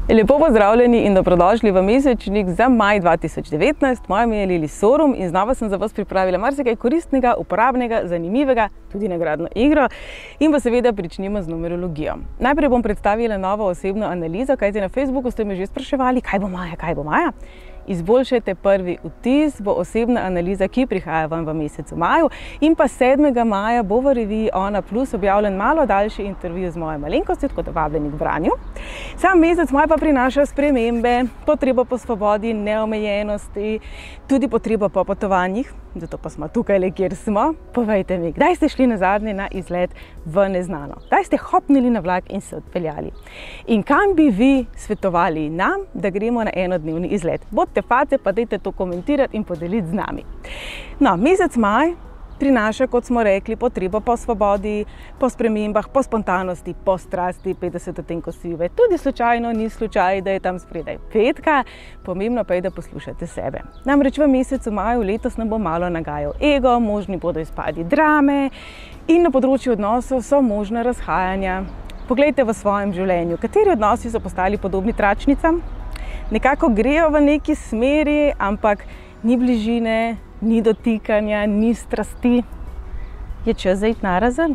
Lepo pozdravljeni in dobrodošli v mesečnik za maj 2019. Moje ime je Lili Sorum in znova sem za vas pripravila marsikaj koristnega, uporabnega, zanimivega, tudi nagradno igro in pa seveda pričnimo z numerologijo. Najprej bom predstavila novo osebno analizo, kajti na Facebooku ste me že spraševali, kaj bo maja. Izboljšajte prvi vtis, bo osebna analiza, ki prihaja vam v mesecu maju, in pa 7. maja bo v reviji Ona Plus objavljen malo daljši intervju z mojo malenkostjo, tako da vabljeni k branju. Sam mesec maj pa prinaša spremembe, potrebo po svobodi, neomejenosti, tudi potrebo po potovanjih, zato pa smo tukaj, kjer smo. Povejte mi, kdaj ste šli nazadnje na izlet v neznano? Kdaj ste hopnili na vlak in se odpeljali? In kam bi vi svetovali nam, da gremo na enodnevni izlet? Bodite face, pa dajte to komentirati in podeliti z nami. No, mesec maj prinaša, kot smo rekli, potrebo po svobodi, po spremembah, po spontanosti, po strasti, 50 odtenkov sive. Tudi slučajno ni slučaj, da je tam spredaj petka, pomembno pa je, da poslušate sebe. Namreč v mesecu maju letos nam bo malo nagajal ego, možni bodo izpadi drame in na področju odnosov so možna razhajanja. Poglejte v svojem življenju, kateri odnosi so postali podobni tračnicam? Nekako grejo v neki smeri, ampak ni bližine, ni dotikanja, ni strasti. Je čas za iti narazen?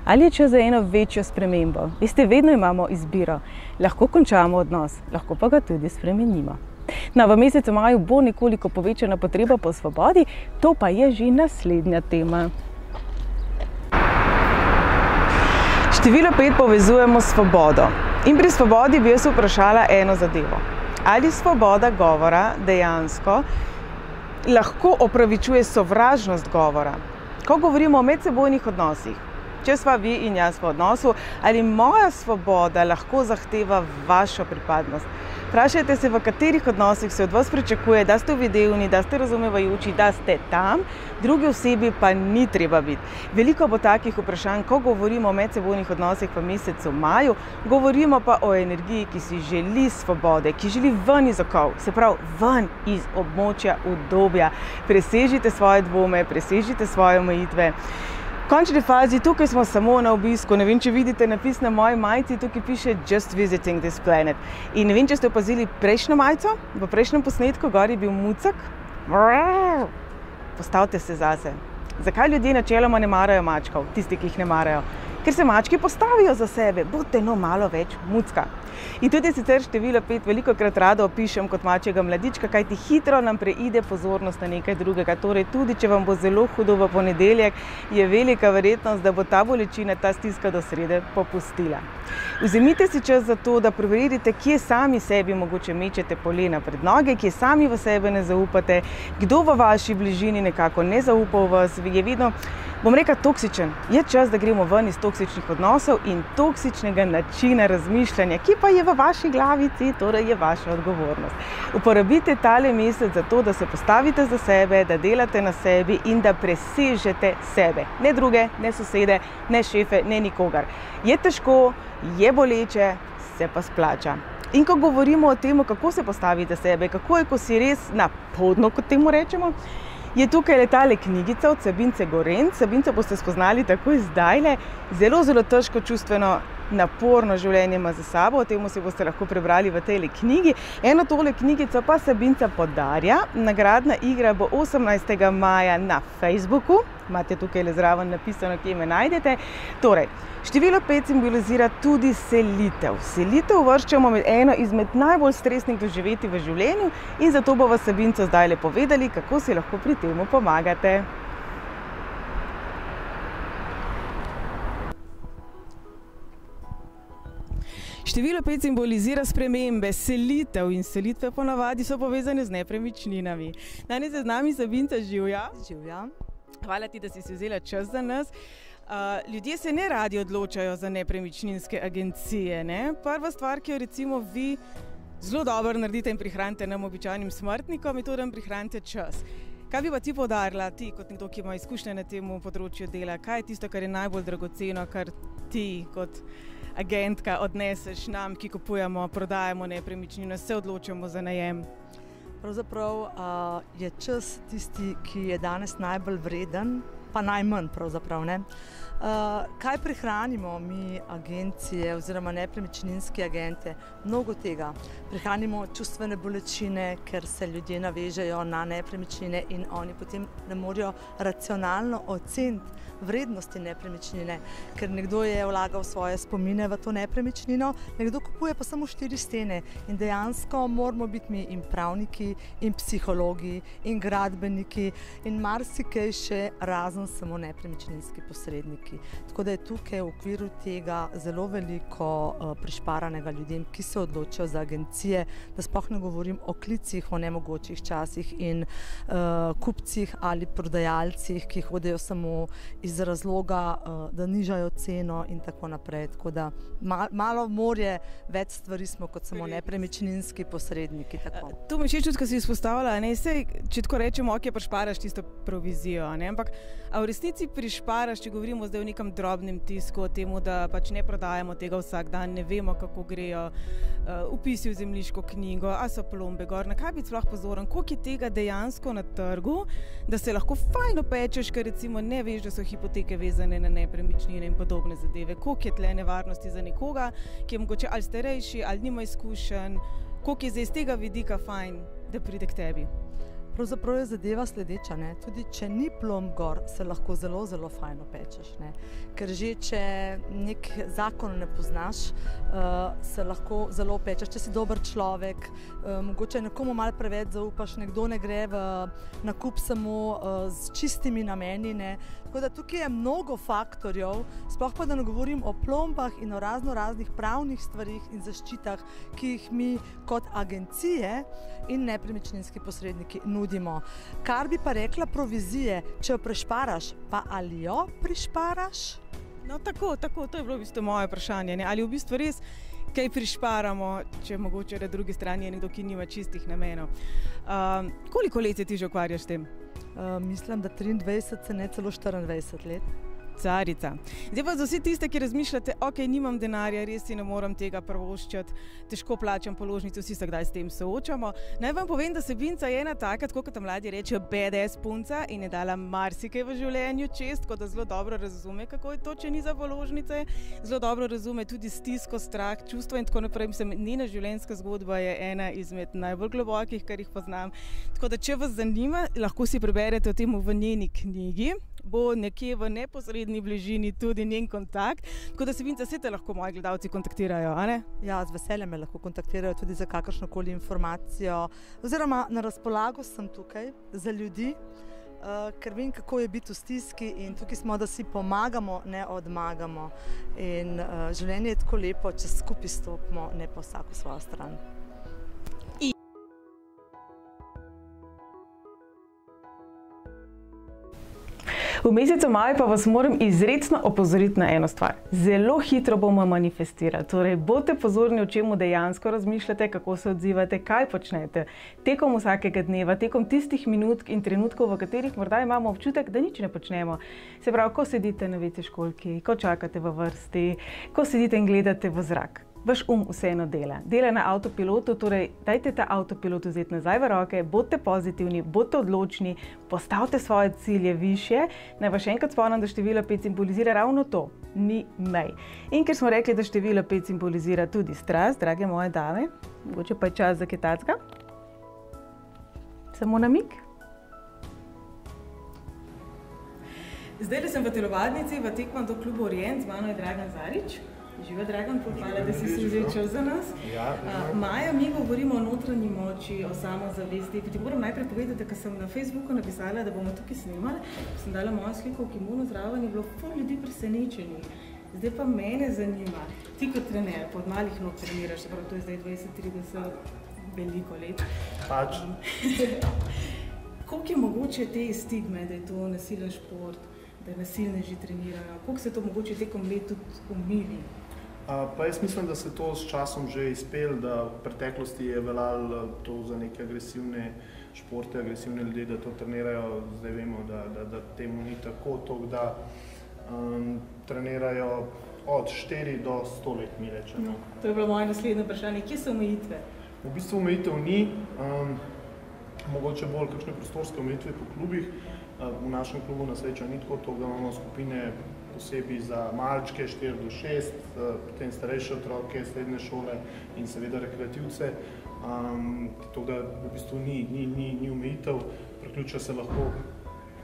Ali je čas za eno večjo spremembo? Veste, vedno imamo izbiro. Lahko končamo odnos, lahko pa ga tudi spremenimo. No, v mesecu maju bo nekoliko povečana potreba po svobodi, to pa je že naslednja tema. Število 5 povezujemo s svobodo. In pri svobodi bi jaz vprašala eno zadevo. Ali svoboda govora dejansko lahko opravičuje sovražnost govora? Ko govorimo o medsebojnih odnosih, če sva vi in jaz v odnosu, ali moja svoboda lahko zahteva vašo pripadnost? Vprašajte se, v katerih odnosih se od vas pričakuje, da ste videvni, da ste razumevajoči, da ste tam, drugi osebi pa ni treba biti. Veliko bo takih vprašanj, ko govorimo o medsebojnih odnosih v mesecu maju, govorimo pa o energiji, ki si želi svobode, ki želi ven iz okov, se pravi ven iz območja udobja. Presežite svoje dvome, presežite svoje omejitve. V končni fazi, tukaj smo samo na obisku, ne vem, če vidite napis na moji majici, tukaj piše Just visiting this planet. In ne vem, če ste opazili prejšnjo majico, v prejšnjem posnetku, gor je bil mucek. Postavite se zase. Zakaj ljudje načeloma ne marajo mačkov, tisti, ki jih ne marajo? Ker se mački postavijo za sebe, bodite no malo več mucka. In tudi sicer število 5 velikokrat rado opišem kot mačjega mladička, kajti hitro nam preide pozornost na nekaj drugega. Torej tudi, če vam bo zelo hudo v ponedeljek, je velika verjetnost, da bo ta bolečina, ta stiska do srede popustila. Vzemite si čas za to, da preverite, kje sami sebi mogoče mečete polena pred noge, kje sami v sebe ne zaupate, kdo v vaši bližini nekako ne zaupa v vas, je vedno, bom rekla, toksičen. Je čas, da gremo ven iz toksičnih odnosov in toksičnega načina razmišljanja, ki pa je v vaši glavici, torej je vaša odgovornost. Uporabite tale mesec za to, da se postavite za sebe, da delate na sebi in da presežete sebe. Ne druge, ne sosede, ne šefe, ne nikogar. Je težko, je boleče, se pa splača. In ko govorimo o tem, kako se postavite sebe, kako je, ko si res na podno, kot temu rečemo, je tukaj letale knjigica od Sabince Gorenc. Sabinco boste spoznali takoj zdajle. Zelo težko, čustveno, naporno življenje ima za sabo, o tem se boste lahko prebrali v tej knjigi. Eno tole knjigico pa Sabinca podarja. Nagradna igra bo 18. maja na Facebooku. Imate tukaj le zraven napisano, kje me najdete. Torej, število 5 simbolizira tudi selitev. Selitev uvrščamo med eno izmed najbolj stresnih doživetij v življenju in zato bo vas Sabinco zdaj le povedali, kako si lahko pri tem pomagate. Število 5 simbolizira spremembe, selitev in selitve ponavadi so povezane z nepremičninami. Danes je z nami Sabinca, živja. Živja. Hvala ti, da si vzela čas za nas. Ljudje se ne radi odločajo za nepremičninske agencije, ne? Prva stvar, ki jo recimo vi zelo dobro naredite in prihranite nam običajnim smrtnikom, je to, da nam prihranite čas. Kaj bi pa ti poudarila, ti kot nekdo, ki ima izkušnje na tem področju dela, kaj je tisto, kar je najbolj dragoceno, kar ti kot agentka odneseš nam, ki kupujemo, prodajamo nepremičnino, se odločamo za najem? Pravzaprav je čas tisti, ki je danes najbolj vreden pa najmanj pravzaprav, ne. Kaj prihranimo mi agencije oziroma nepremičninske agente? Mnogo tega. Prihranimo čustvene bolečine, ker se ljudje navežejo na nepremičnine in oni potem ne morejo racionalno oceniti vrednosti nepremičnine, ker nekdo je vlagal svoje spomine v to nepremičnino, nekdo kupuje pa samo 4 stene in dejansko moramo biti mi in pravniki, in psihologi, in gradbeniki in marsikaj še razen samo nepremičninski posredniki. Tako da je tukaj v okviru tega zelo veliko prišparanega ljudem, ki se odločijo za agencije, da sploh ne govorim o klicih, o nemogočih časih in kupcih ali prodajalcih, ki hodijo samo iz razloga, da nižajo ceno in tako naprej. Tako da malo morje, več stvari smo kot samo nepremičninski posredniki. To mi všeč, ko si izpostavila, če tako rečemo, ok, prišparaš tisto provizijo, ampak a v resnici prišparaš, če govorimo zdaj o nekem drobnem tisku, o temu, da pač ne prodajamo tega vsak dan, ne vemo, kako grejo vpisi v zemljiško knjigo, a so plombe gor, na kaj biti sploh pozoren, koliko je tega dejansko na trgu, da se lahko fajn opečeš, ker recimo ne veš, da so hipoteke vezane na nepremičnine in podobne zadeve, koliko je tle nevarnosti za nekoga, ki je mogoče ali starejši, ali nima izkušenj, koliko je zdaj iz tega vidika fajn, da pride k tebi. Pravzaprav je zadeva sledeča, ne. Tudi če ni plomb gor, se lahko zelo, zelo fajn opečeš, ne. Ker že če nek zakon ne poznaš, se lahko zelo opečeš, če si dober človek, mogoče nekomu malo preveč zaupaš, nekdo ne gre v nakup samo s čistimi nameni, ne. Tako da tukaj je mnogo faktorjev, sploh pa da ne govorim o plombah in o raznih pravnih stvarih in zaščitah, ki jih mi kot agencije in nepremičninski posredniki nudimo. Kar bi pa rekla provizije, če jo prišparaš, pa ali jo prišparaš? No tako, to je bilo v bistvu moje vprašanje, ne? Ali v bistvu res kaj prišparamo, če mogoče na drugi strani je nekdo, ki nima čistih namenov. Koliko let se ti že ukvarjaš s tem? Mislim, da 23, se ne celo 24 let. Carica. Zdaj pa za vse tiste, ki razmišljate, ok, nimam denarja, res si ne moram tega privoščiti, težko plačam položnico, vsi se kdaj s tem soočamo. Naj vam povem, da Sabinca je ena taka, tako kot tam mladi rečejo, badass punca in je dala marsikaj v življenju čez, tako da zelo dobro razume, kako je to, če ni za položnice, zelo dobro razume tudi stisko, strah, čustva in tako naprej. Mislim, njena življenjska zgodba je ena izmed najbolj globokih, kar jih poznam. Tako da, če vas zanima, lahko si preberete o tem v njeni knjigi. Bo nekje v neposredni bližini tudi njen kontakt, tako da Sabinca, se te lahko moji gledalci kontaktirajo, a ne? Ja, z veseljem me lahko kontaktirajo tudi za kakršnokoli informacijo, oziroma na razpolago sem tukaj za ljudi, ker vem, kako je biti v stiski in tukaj smo, da si pomagamo, ne odmagamo. In življenje je tako lepo, če skupaj stopimo, ne pa vsak v svojo stran. V mesecu maju pa vas moram izrecno opozoriti na eno stvar. Zelo hitro bomo manifestirali, torej bodite pozorni, o čemu dejansko razmišljate, kako se odzivate, kaj počnete tekom vsakega dneva, tekom tistih minut in trenutkov, v katerih morda imamo občutek, da nič ne počnemo. Se pravi, ko sedite na WC školjki, ko čakate v vrsti, ko sedite in gledate v zrak. Vaš vseeno dela. Dela na avtopilotu, torej dajte ta avtopilot vzeti nazaj v roke, bodite pozitivni, bodite odločni, postavite svoje cilje višje. Naj vas še enkrat spomnim, da število 5 simbolizira ravno to, ni mej. In ker smo rekli, da število 5 simbolizira tudi strast, drage moje dame, mogoče pa je čas za kaj takega. Samo namig. Zdaj sem v telovadnici v Taekwondo klubu Orient, z mano je Dragan Zarič. Živa, Dragan, hvala, da si se vzel čas za nas. Maja, mi govorimo o notranji moči, o samozavesti. Ti moram najprej povedati, da sem na Facebooku napisala, da bomo tukaj snemali, sem dala mojo sliko v kimono zraven, je bilo ful ljudi presenečenih. Zdaj pa mene zanima, ti kot trener, pod malih nog treniraš, to je zdaj 20-30, veliko let. Pač. Koliko je mogoče te stigme, da je to nasilen šport, da nasilneži trenirajo? Koliko se to mogoče tekom let tudi umiri? Pa jaz mislim, da se to s časom že izpel, da v preteklosti je veljalo to za neke agresivne športe, agresivne ljudi, da to trenirajo. Zdaj vemo, da temu ni tako, da trenirajo od 4 do 100 let, mi rečemo. To je bilo moje naslednje vprašanje. Kje so omejitve? V bistvu omejitev ni, mogoče bolj kakšne prostorske omejitve po klubih. V našem klubu na srečo ni tako, da imamo skupine posebej za malčke 4 do 6, potem starejše otroke, srednje šole in seveda rekreativce. Tako da v bistvu ni omejitev, priključijo se lahko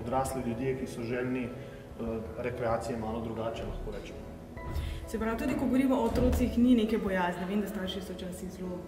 odrasli ljudje, ki so željni rekreacije malo drugače, lahko rečemo. Se pravi, tudi ko govorimo o otrocih, ni neke bojazni. Vem, da starši so včasih zelo,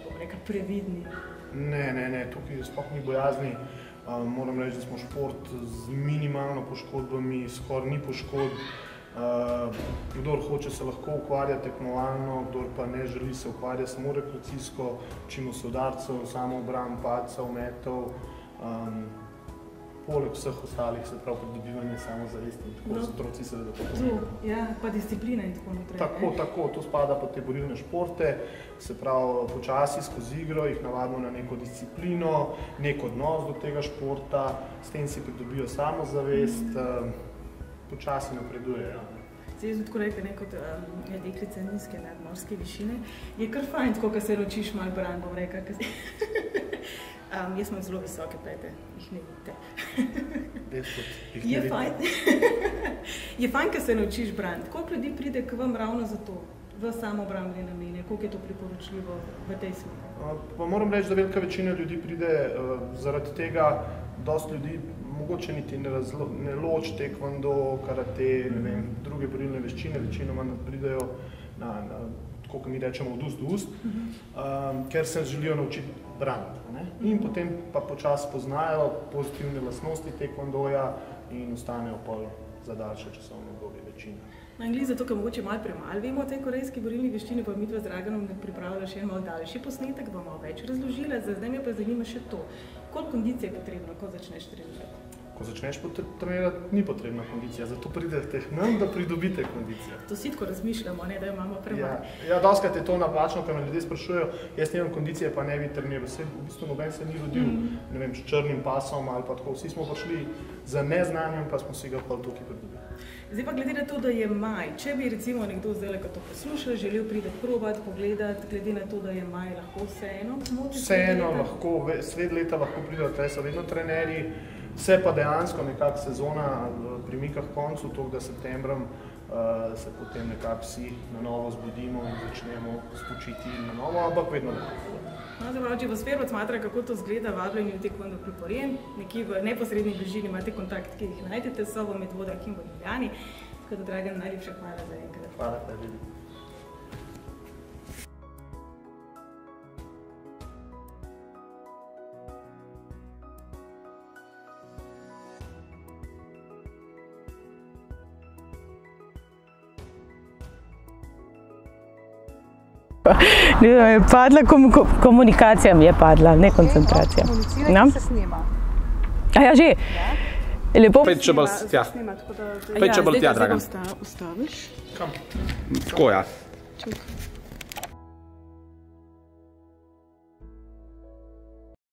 bom rekla, previdni. Ne, tukaj sploh ni bojazni. Moram reči, da smo šport z minimalno poškodbami, skoraj ni poškodb. Kdor hoče se lahko ukvarja tekmovalno, kdor pa ne želi se ukvarja samo rekreacijsko, učimo se udarcev, samoobramb, padcev, metov, poleg vseh ostalih, se pravi pridobivanje samozavesti in tako, otroci seveda to pomenijo. Ja, pa disciplina in tako naprej. Tako, to spada pod te borilne športe, se pravi počasi skozi igro jih navadimo na neko disciplino, nek odnos do tega športa, s tem si pridobijo samozavest, počasi napredujejo. Zdaj, jaz bi tako rekla, kot deklice nizke nadmorske višine, je kar fajn, tako, ko se naučiš malo brati, bom rekla. Jaz imam zelo visoke pete, jih ne vidite. Je fajn, ko se naučiš braniti. Koliko ljudi pride k vam ravno za to, v samoobrambne namene? Koliko je to priporočljivo v tej smeri? Pa moram reči, da velika večina ljudi pride zaradi tega, dosti ljudi mogoče niti ne loči taekwondo, karate, druge borilne veščine, večinoma pridejo na kot mi rečemo, od ust do ust, ker se želijo naučiti braniti. In potem pa počasi poznajo pozitivne lastnosti taekwondoja in ostanejo pol za daljše časovno obdobje večina. Glede zato, ker mogoče malo premalo vemo o tej korejski borilni veščini, pa midva z Draganom pripravila še en malo daljši posnetek, bo malo več razložila. Zdaj me pa zanima še to, koliko kondicije je potrebno, ko začneš trenirati? Ko začneš trenirati, ni potrebna kondicija, zato pridete k nam, da pridobite kondicijo. To si tako razmišljamo, ne, da imamo premalo. Ja, doskrat je to napačno, ker me ljudje sprašujejo, jaz nimam kondicije, pa ne bi treniral. V bistvu noben se ni rodil, ne vem, s črnim pasom ali pa tako. Vsi smo prišli za neznanjem, pa smo si ga pa tukaj pridobili. Zdaj pa glede na to, da je maj, če bi recimo nekdo zdaj, ko to posluša, želel priti probati, pogledati, glede na to, da je maj, lahko vseeno? Vseeno lahko, sred leta lahko pridejo, tukaj so vedno trenerji, se pa dejansko nekako sezona premika k koncu, tako da septembrom se potem nekako vsi na novo zbudimo in začnemo spočiti na novo, ampak vedno lahko. Če vas Fervac smatra, kako to zgleda, vabljeni v taekwondo klub Orient, nekje v neposredni bližini imate kontakt, ki jih najdete, so v Medvodah in v Ljubljani. Tako da, Dragan, najlepša hvala za enkrat. Hvala tebi. Je padla komunikacija, mi je padla, ne koncentracija. Komunicirati se snima. A ja, že? Lepo. Pejt če bolj tja. Pejt če bolj tja, Dragan. Zdaj, da se ga ustaviš. Kam? Tako, ja. Čuk.